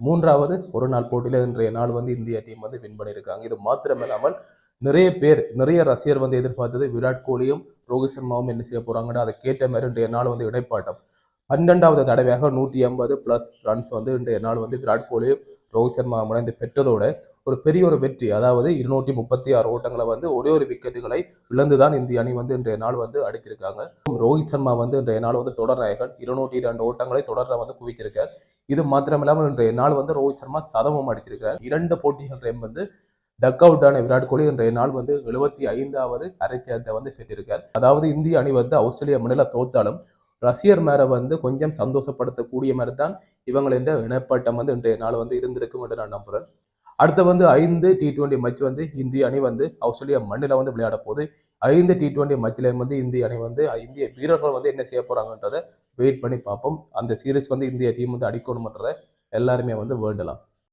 மூன்றாவது ஒரு நாள் போட்டியில் இன்றைய நாள் வந்து இந்திய டீம் வந்து வின் பண்ணியிருக்காங்க. இது மாத்திரமில்லாமல் நிறைய ரசிகர் வந்து எதிர்பார்த்தது விராட் கோலியும் ரோஹித் சர்மாவும் என்ன செய்ய போறாங்கன்னு அதை கேட்ட மாதிரி இன்றைய நாள் வந்து இடைப்பாட்டம் 12வது தடவையாக 180+ ரன்ஸ் வந்து இன்றைய நாள் வந்து விராட் கோலியும் ரோஹித் சர்மா முனைந்து பெற்றதோட ஒரு பெரிய ஒரு வெற்றி, அதாவது 236 ஓட்டங்களை வந்து ஒரே ஒரு விக்கெட்டுகளை இழந்துதான் இந்திய அணி வந்து இன்றைய நாள் வந்து அடித்திருக்காங்க. ரோஹித் சர்மா வந்து இன்றைய நாள் வந்து தொடர் நாயகன் 202 ஓட்டங்களை தொடர வந்து குவித்திருக்கார். இது மாத்திரமில்லாமல் இன்றைய நாள் வந்து ரோஹித் சர்மா சதமும் அடித்திருக்கார். 2 போட்டிகள் வந்து டக் அவுட் ஆன விராட் கோலி இன்றைய நாள் வந்து 75வது அரைச்சதத்தை வந்து பெற்றிருக்கார். அதாவது இந்திய அணி வந்து ஆஸ்திரேலியா முன்னில தோத்தாலும் ரசிகர் மேல வந்து கொஞ்சம் சந்தோஷப்படுத்தக்கூடிய மாதிரி தான் இவங்களின் இனப்பட்டம் வந்து இன்றைய நாள் வந்து இருந்திருக்கும் என்று நான் நம்புறேன். அடுத்து வந்து 5 T20 மேட்ச் வந்து இந்திய அணி வந்து ஆஸ்திரேலியா மண்ணில வந்து விளையாட போகுது. 5 T20 மேட்ச்ல வந்து இந்திய அணி வந்து இந்திய வீரர்கள் வந்து என்ன செய்ய போறாங்கன்றதை வெயிட் பண்ணி பார்ப்போம். அந்த சீரீஸ் வந்து இந்திய டீம் வந்து அடிக்கணும்ன்றதை எல்லாருமே வந்து வேண்டலாம்.